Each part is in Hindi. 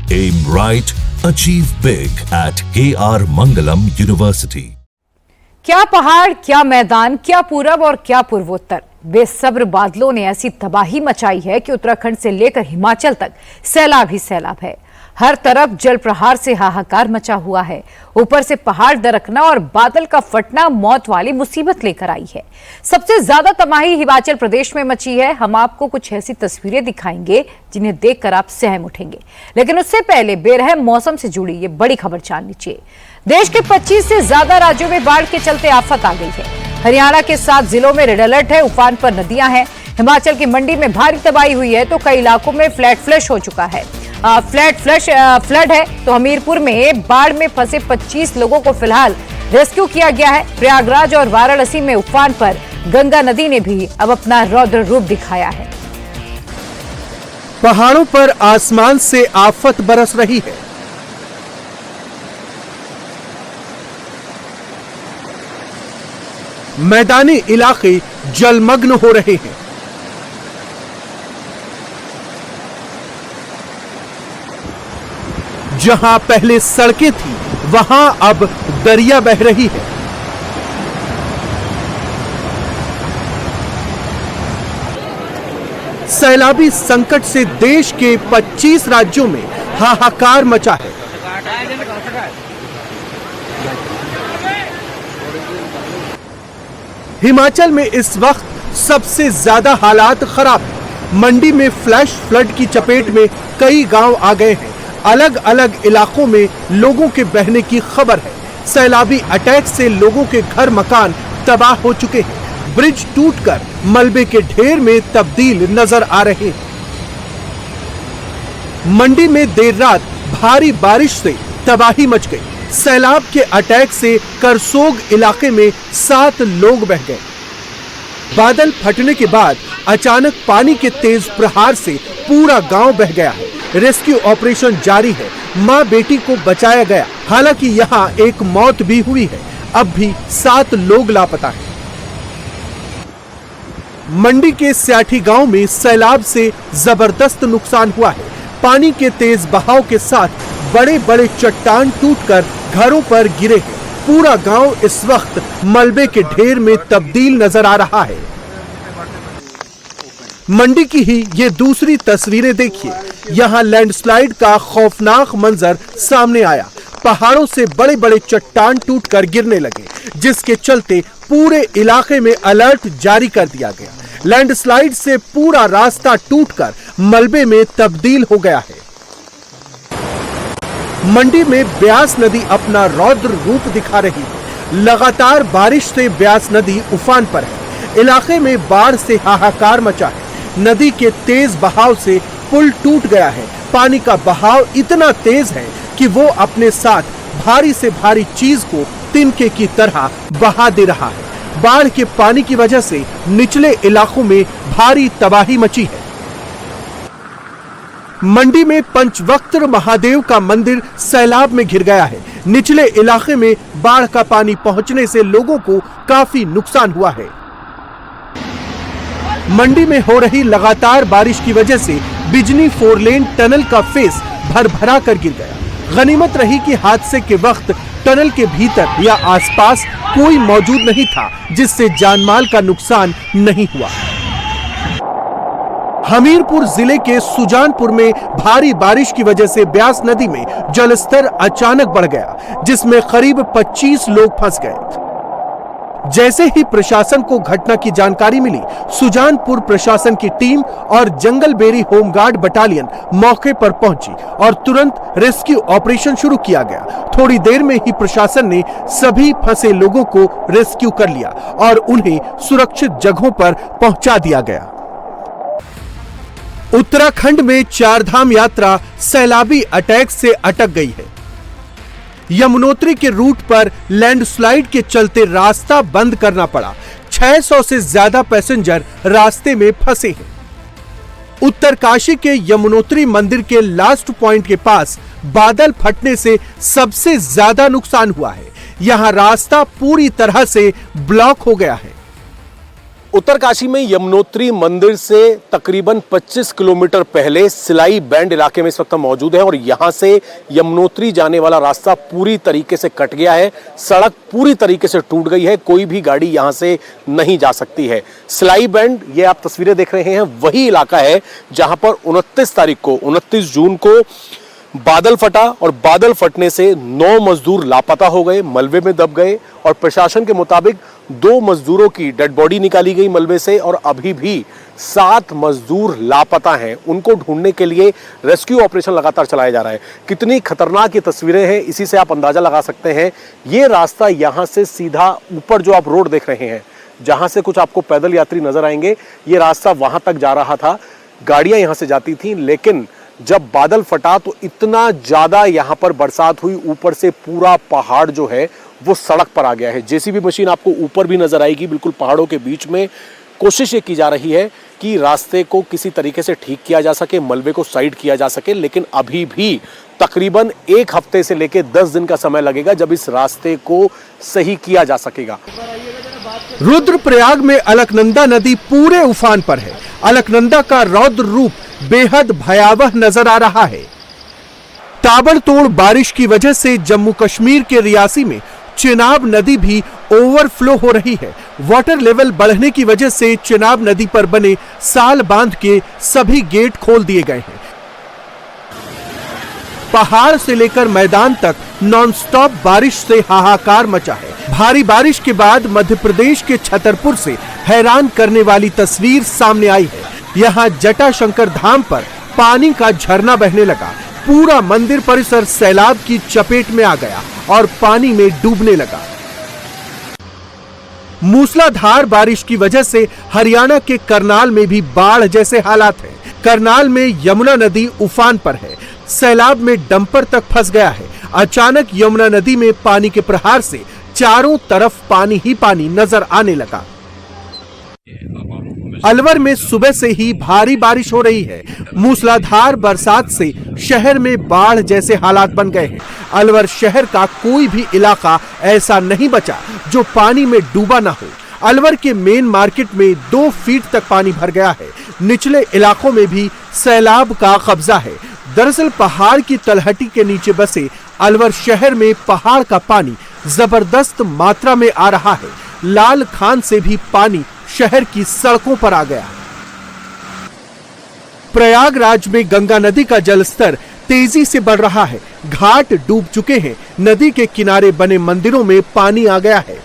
Aim right, achieve big at KR Mangalam University. क्या पहाड़, क्या मैदान, क्या पूरब और क्या पूर्वोत्तर, बेसब्र बादलों ने ऐसी तबाही मचाई है कि उत्तराखंड से लेकर हिमाचल तक सैलाब ही सैलाब है। हर तरफ जल प्रहार से हाहाकार मचा हुआ है। ऊपर से पहाड़ दरकना और बादल का फटना मौत वाली मुसीबत लेकर आई है। सबसे ज्यादा तबाही हिमाचल प्रदेश में मची है। हम आपको कुछ ऐसी तस्वीरें दिखाएंगे जिन्हें देखकर आप सहम उठेंगे, लेकिन उससे पहले बेरहम मौसम से जुड़ी ये बड़ी खबर जान लीजिए। देश के 25 से ज्यादा राज्यों में बाढ़ के चलते आफत आ गई है। हरियाणा के 7 जिलों में रेड अलर्ट है। उफान पर नदियां हैं। हिमाचल की मंडी में भारी तबाही हुई है तो कई इलाकों में फ्लड हो चुका है। फ्लड है तो हमीरपुर में बाढ़ में फंसे 25 लोगों को फिलहाल रेस्क्यू किया गया है। प्रयागराज और वाराणसी में उफान पर गंगा नदी ने भी अब अपना रौद्र रूप दिखाया है। पहाड़ों पर आसमान से आफत बरस रही है। मैदानी इलाके जलमग्न हो रहे हैं। जहां पहले सड़कें थी वहां अब दरिया बह रही है। सैलाबी संकट से देश के 25 राज्यों में हाहाकार मचा है। हिमाचल में इस वक्त सबसे ज्यादा हालात खराब है। मंडी में फ्लैश फ्लड की चपेट में कई गांव आ गए हैं। अलग अलग इलाकों में लोगों के बहने की खबर है। सैलाबी अटैक से लोगों के घर मकान तबाह हो चुके हैं। ब्रिज टूटकर मलबे के ढेर में तब्दील नजर आ रहे हैं। मंडी में देर रात भारी बारिश से तबाही मच गई। सैलाब के अटैक से करसोग इलाके में 7 लोग बह गए। बादल फटने के बाद अचानक पानी के तेज प्रहार से पूरा गांव बह गया है। रेस्क्यू ऑपरेशन जारी है। मां बेटी को बचाया गया। हालांकि यहां एक मौत भी हुई है। अब भी 7 लोग लापता हैं। मंडी के स्याठी गांव में सैलाब से जबरदस्त नुकसान हुआ है। पानी के तेज बहाव के साथ बड़े बड़े चट्टान टूटकर घरों पर गिरे हैं। पूरा गांव इस वक्त मलबे के ढेर में तब्दील नजर आ रहा है। मंडी की ही ये दूसरी तस्वीरें देखिए। यहाँ लैंडस्लाइड का खौफनाक मंजर सामने आया। पहाड़ों से बड़े बड़े चट्टान टूटकर गिरने लगे, जिसके चलते पूरे इलाके में अलर्ट जारी कर दिया गया। लैंडस्लाइड से पूरा रास्ता टूटकर मलबे में तब्दील हो गया है। मंडी में ब्यास नदी अपना रौद्र रूप दिखा रही है। लगातार बारिश से ब्यास नदी उफान पर है। इलाके में बाढ़ से हाहाकार मचा है। नदी के तेज बहाव से पुल टूट गया है। पानी का बहाव इतना तेज है कि वो अपने साथ भारी से भारी चीज को तिनके की तरह बहा दे रहा है। बाढ़ के पानी की वजह से निचले इलाकों में भारी तबाही मची है। मंडी में पंचवक्त्र महादेव का मंदिर सैलाब में घिर गया है। निचले इलाके में बाढ़ का पानी पहुंचने से लोगों को काफी नुकसान हुआ है। मंडी में हो रही लगातार बारिश की वजह से बिजनी 4 लेन टनल का फेस भरभरा कर गिर गया। गनीमत रही कि हादसे के वक्त टनल के भीतर या आसपास कोई मौजूद नहीं था, जिससे जानमाल का नुकसान नहीं हुआ। हमीरपुर जिले के सुजानपुर में भारी बारिश की वजह से ब्यास नदी में जलस्तर अचानक बढ़ गया, जिसमें करीब 25 लोग फंस गए। जैसे ही प्रशासन को घटना की जानकारी मिली, सुजानपुर प्रशासन की टीम और जंगलबेरी होमगार्ड बटालियन मौके पर पहुंची और तुरंत रेस्क्यू ऑपरेशन शुरू किया गया। थोड़ी देर में ही प्रशासन ने सभी फंसे लोगों को रेस्क्यू कर लिया और उन्हें सुरक्षित जगहों पर पहुंचा दिया गया। उत्तराखंड में 4 धाम यात्रा सैलाबी अटैक से अटक गई है। यमुनोत्री के रूट पर लैंडस्लाइड के चलते रास्ता बंद करना पड़ा। 600 से ज्यादा पैसेंजर रास्ते में फंसे हैं। उत्तरकाशी के यमुनोत्री मंदिर के लास्ट पॉइंट के पास बादल फटने से सबसे ज्यादा नुकसान हुआ है। यहां रास्ता पूरी तरह से ब्लॉक हो गया है। उत्तरकाशी में यमुनोत्री मंदिर से तकरीबन 25 किलोमीटर पहले सिलाई बैंड इलाके में इस वक्त हम मौजूद हैं और यहां से यमुनोत्री जाने वाला रास्ता पूरी तरीके से कट गया है। सड़क पूरी तरीके से टूट गई है, कोई भी गाड़ी यहां से नहीं जा सकती है। सिलाई बैंड, ये आप तस्वीरें देख रहे हैं, वही इलाका है जहां पर 29 जून को बादल फटा और बादल फटने से 9 मजदूर लापता हो गए, मलबे में दब गए और प्रशासन के मुताबिक 2 मजदूरों की डेड बॉडी निकाली गई मलबे से और अभी भी 7 मजदूर लापता हैं। उनको ढूंढने के लिए रेस्क्यू ऑपरेशन लगातार चलाया जा रहा है। कितनी खतरनाक ये तस्वीरें हैं, इसी से आप अंदाजा लगा सकते हैं। ये रास्ता यहां से सीधा ऊपर जो आप रोड देख रहे हैं, जहां से कुछ आपको पैदल यात्री नजर आएंगे, ये रास्ता वहां तक जा रहा था, गाड़ियां यहां से जाती थी। लेकिन जब बादल फटा तो इतना ज्यादा यहां पर बरसात हुई, ऊपर से पूरा पहाड़ जो है वो सड़क पर आ गया है। जेसीबी मशीन आपको ऊपर भी नजर आएगी, बिल्कुल पहाड़ों के बीच में। कोशिश ये की जा रही है कि रास्ते को किसी तरीके से ठीक किया जा सके, मलबे को साइड किया जा सके, लेकिन अभी भी तकरीबन 1 हफ्ते से लेकर 10 दिन का समय लगेगा जब इस रास्ते को सही किया जा सकेगा। रुद्रप्रयाग में अलकनंदा नदी पूरे उफान पर है। अलकनंदा का रौद्र रूप बेहद भयावह नजर आ रहा है। ताबड़तोड़ बारिश की वजह से जम्मू कश्मीर के रियासी में चेनाब नदी भी ओवरफ्लो हो रही है। वाटर लेवल बढ़ने की वजह से चेनाब नदी पर बने साल बांध के सभी गेट खोल दिए गए हैं। पहाड़ से लेकर मैदान तक नॉनस्टॉप बारिश से हाहाकार मचा है। भारी बारिश के बाद मध्य प्रदेश के छतरपुर से हैरान करने वाली तस्वीर सामने आई है। यहाँ जटाशंकर धाम पर पानी का झरना बहने लगा। पूरा मंदिर परिसर सैलाब की चपेट में आ गया और पानी में डूबने लगा। मूसलाधार बारिश की वजह से हरियाणा के करनाल में भी बाढ़ जैसे हालात हैं। करनाल में यमुना नदी उफान पर है, सैलाब में डंपर तक फंस गया है। अचानक यमुना नदी में पानी के प्रहार से चारों तरफ पानी ही पानी नजर आने लगा। अलवर में सुबह से ही भारी बारिश हो रही है। मूसलाधार बरसात से शहर में बाढ़ जैसे हालात बन गए हैं। अलवर शहर का कोई भी इलाका ऐसा नहीं बचा जो पानी में डूबा ना हो। अलवर के मेन मार्केट में 2 फीट तक पानी भर गया है। निचले इलाकों में भी सैलाब का कब्जा है। दरअसल पहाड़ की तलहटी के नीचे बसे अलवर शहर में पहाड़ का पानी जबरदस्त मात्रा में आ रहा है। लाल खान से भी पानी शहर की सड़कों पर आ गया। प्रयागराज में गंगा नदी का जलस्तर तेजी से बढ़ रहा है। घाट डूब चुके हैं। नदी के किनारे बने मंदिरों में पानी आ गया है।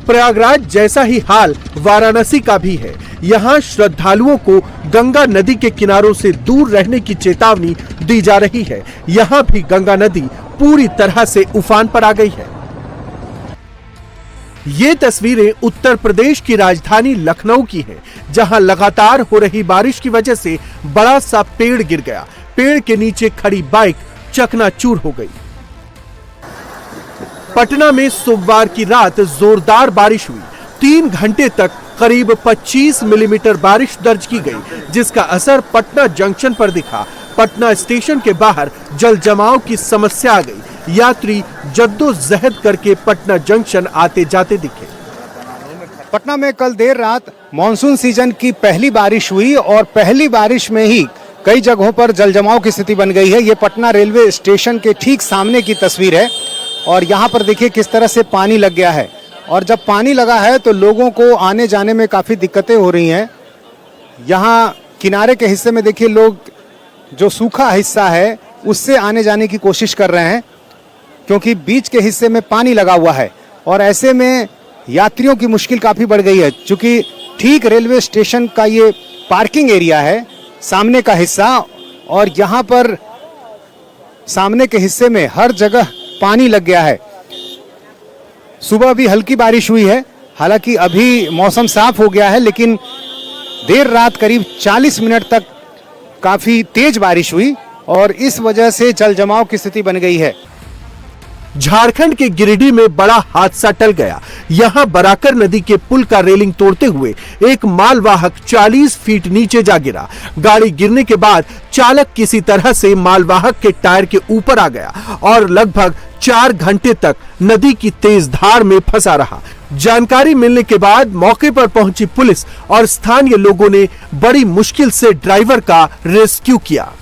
प्रयागराज जैसा ही हाल वाराणसी का भी है। यहाँ श्रद्धालुओं को गंगा नदी के किनारों से दूर रहने की चेतावनी दी जा रही है। यहाँ भी गंगा नदी पूरी तरह से उफान पर आ गई है। ये तस्वीरें उत्तर प्रदेश की राजधानी लखनऊ की हैं, जहां लगातार हो रही बारिश की वजह से बड़ा सा पेड़ गिर गया। पेड़ के नीचे खड़ी बाइक चकनाचूर हो गई। पटना में सोमवार की रात जोरदार बारिश हुई। 3 घंटे तक करीब 25 मिलीमीटर बारिश दर्ज की गई, जिसका असर पटना जंक्शन पर दिखा। पटना स्टेशन के बाहर जल जमाव की समस्या आ गई। यात्री जद्दोजहद करके पटना जंक्शन आते जाते दिखे। पटना में कल देर रात मानसून सीजन की पहली बारिश हुई और पहली बारिश में ही कई जगहों पर जल जमाव की स्थिति बन गई है। ये पटना रेलवे स्टेशन के ठीक सामने की तस्वीर है और यहाँ पर देखिए किस तरह से पानी लग गया है। और जब पानी लगा है तो लोगों को आने जाने में काफ़ी दिक्कतें हो रही हैं। यहाँ किनारे के हिस्से में देखिए लोग जो सूखा हिस्सा है उससे आने जाने की कोशिश कर रहे हैं, क्योंकि बीच के हिस्से में पानी लगा हुआ है और ऐसे में यात्रियों की मुश्किल काफ़ी बढ़ गई है। चूँकि ठीक रेलवे स्टेशन का ये पार्किंग एरिया है, सामने का हिस्सा, और यहाँ पर सामने के हिस्से में हर जगह पानी लग गया है। सुबह भी हल्की बारिश हुई है, हालांकि अभी मौसम साफ हो गया है, लेकिन देर रात करीब 40 मिनट तक काफ़ी तेज बारिश हुई और इस वजह से जल जमाव की स्थिति बन गई है। झारखंड के गिरिडीह में बड़ा हादसा टल गया। यहां बराकर नदी के पुल का रेलिंग तोड़ते हुए एक मालवाहक 40 फीट नीचे जा गिरा। गाड़ी गिरने के बाद चालक किसी तरह से मालवाहक के टायर के ऊपर आ गया और लगभग 4 घंटे तक नदी की तेज धार में फंसा रहा। जानकारी मिलने के बाद मौके पर पहुंची पुलिस और स्थानीय लोगों ने बड़ी मुश्किल से ड्राइवर का रेस्क्यू किया।